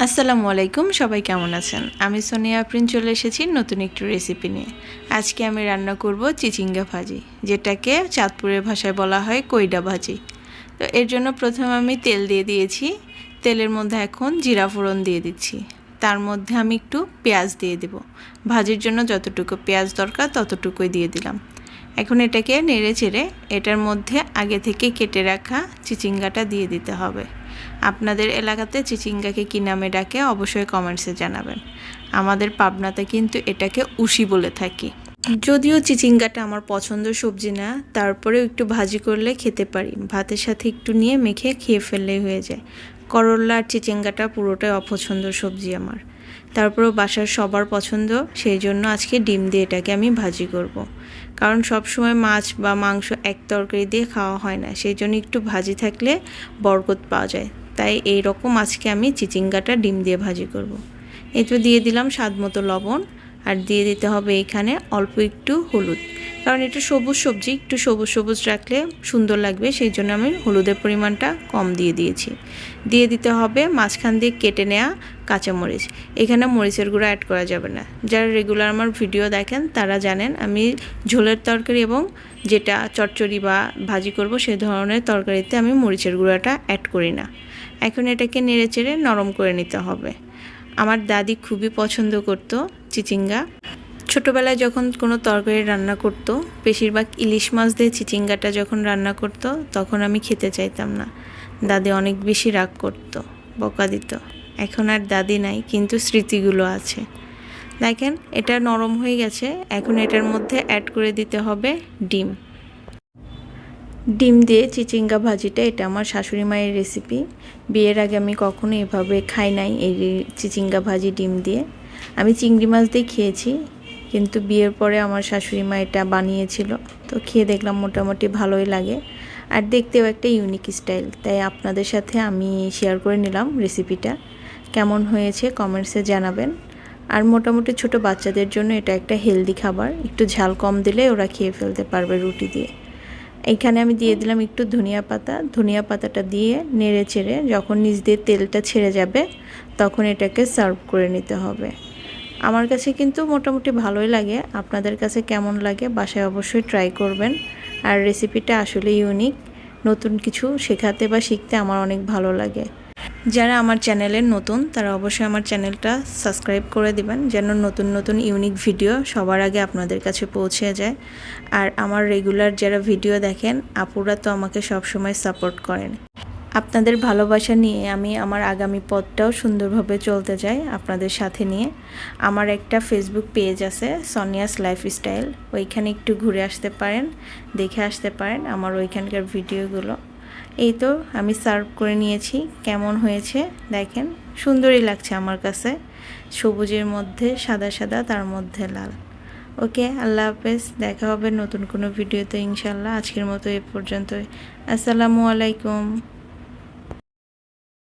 আসসালামু আলাইকুম, সবাই কেমন আছেন? আমি সোনিয়া আফরিন চলে এসেছি নতুন একটু রেসিপি নিয়ে। আজকে আমি রান্না করব চিচিঙ্গা ভাজি, যেটাকে চাঁদপুরের ভাষায় বলা হয় কইডা ভাজি। তো এর জন্য প্রথমে আমি তেল দিয়ে দিয়েছি। তেলের মধ্যে এখন জিরা ফোড়ন দিয়ে দিচ্ছি। তার মধ্যে আমি একটু পেঁয়াজ দিয়ে দেব। ভাজির জন্য যতটুকু পেঁয়াজ দরকার ততটুকুই দিয়ে দিলাম। এখন এটাকে নেড়ে চেড়ে এটার মধ্যে আগে থেকে কেটে রাখা চিচিঙ্গাটা দিয়ে দিতে হবে। আপনাদের এলাকাতে চিচিঙ্গাকে কী নামে ডাকে অবশ্যই কমেন্টসে জানাবেন। আমাদের পাবনাতে কিন্তু এটাকে উশি বলে থাকি। যদিও চিচিঙ্গাটা আমার পছন্দের সবজি না, তারপরেও একটু ভাজি করলে খেতে পারি। ভাতের সাথে একটু নিয়ে মেখে খেয়ে ফেললেই হয়ে যায়। করল্লা আর চিচিঙ্গাটা পুরোটাই অপছন্দের সবজি আমার। তারপরেও বাসার সবার পছন্দ, সেই জন্য আজকে ডিম দিয়ে এটাকে আমি ভাজি করব। কারণ সব সময় মাছ বা মাংস এক তরকারি দিয়ে খাওয়া হয় না, সেই জন্য একটু ভাজি থাকলে বরকত পাওয়া যায়। তাই এই রকম আজকে আমি চিচিঙ্গাটা ডিম দিয়ে ভাজি করব। এই তো দিয়ে দিলাম স্বাদ মতো লবণ, আর দিয়ে দিতে হবে এখানে অল্প একটু হলুদ। কারণ এটা সবুজ সবজি, একটু সবুজ সবুজ রাখলে সুন্দর লাগবে, সেই জন্য আমি হলুদের পরিমাণটা কম দিয়ে দিয়েছি। দিয়ে দিতে হবে মাঝখান দিয়ে কেটে নেওয়া কাঁচামরিচ। এখানে মরিচের গুঁড়া অ্যাড করা যাবে না। যারা রেগুলার আমার ভিডিও দেখেন তারা জানেন আমি ঝোলের তরকারি এবং যেটা চচ্চড়ি বা ভাজি করব সে ধরনের তরকারিতে আমি মরিচের গুঁড়াটা অ্যাড করি না। এখন এটাকে নেড়ে চেড়ে নরম করে নিতে হবে। আমার দাদি খুবই পছন্দ করতো চিচিঙ্গা। ছোটোবেলায় যখন কোনো তরকারি রান্না করতো, বেশিরভাগ ইলিশ মাছ দিয়ে চিচিঙ্গাটা যখন রান্না করতো তখন আমি খেতে চাইতাম না। দাদি অনেক বেশি রাগ করতো, বকা দিত। এখন আর দাদি নাই, কিন্তু স্মৃতিগুলো আছে। দেখেন এটা নরম হয়ে গেছে। এখন এটার মধ্যে অ্যাড করে দিতে হবে ডিম। ডিম দিয়ে চিচিঙ্গা ভাজিটা এটা আমার শাশুড়ি মায়ের রেসিপি। বিয়ের আগে আমি কখনো এভাবে খাই নাই, এই চিচিঙ্গা ভাজি ডিম দিয়ে। আমি চিংড়ি মাছ দিয়ে খেয়েছি, কিন্তু বিয়ের পরে আমার শাশুড়ি মা এটা বানিয়েছিল, তো খেয়ে দেখলাম মোটামুটি ভালোই লাগে। আর দেখতেও একটা ইউনিক স্টাইল, তাই আপনাদের সাথে আমি শেয়ার করে নিলাম রেসিপিটা। কেমন হয়েছে কমেন্টসে জানাবেন। আর মোটামুটি ছোট বাচ্চাদের জন্য এটা একটা হেলদি খাবার, একটু ঝাল কম দিলে ওরা খেয়ে ফেলতে পারবে রুটি দিয়ে। এইখানে আমি দিয়ে দিলাম একটু ধনিয়া পাতা। ধনিয়া পাতাটা দিয়ে নেড়ে চেড়ে যখন নিচ দিয়ে তেলটা ছেড়ে যাবে তখন এটাকে সার্ভ করে নিতে হবে। আমার কাছে কিন্তু মোটামুটি ভালোই লাগে। আপনাদের কাছে কেমন লাগে বাসায় অবশ্যই ট্রাই করবেন। আর রেসিপিটা আসলে ইউনিক, নতুন কিছু শেখাতে বা শিখতে আমার অনেক ভালো লাগে। যারা আমার চ্যানেলের নতুন তারা অবশ্যই আমার চ্যানেলটা সাবস্ক্রাইব করে দিবেন, যেন নতুন নতুন ইউনিক ভিডিও সবার আগে আপনাদের কাছে পৌঁছে যায়। আর আমার রেগুলার যারা ভিডিও দেখেন আপুরা তো আমাকে সবসময় সাপোর্ট করেন। আপনাদের ভালোবাসা নিয়ে আমি আমার আগামী পথটাও সুন্দরভাবে চলতে চাই আপনাদের সাথে নিয়ে। আমার একটা ফেসবুক পেজ আছে সোনিয়াস লাইফস্টাইল, ওইখানে একটু ঘুরে আসতে পারেন, দেখে আসতে পারেন আমার ওইখানকার ভিডিওগুলো। এই তো আমি সার্ভ করে নিয়েছি। কেমন হয়েছে দেখেন, সুন্দরই লাগছে আমার কাছে। সবুজের মধ্যে সাদা সাদা, তার মধ্যে লাল। ওকে, আল্লাহ হাফেজ। দেখা হবে নতুন কোনো ভিডিওতে ইনশাল্লাহ। আজকের মতো এ পর্যন্তই। আসসালামু আলাইকুম।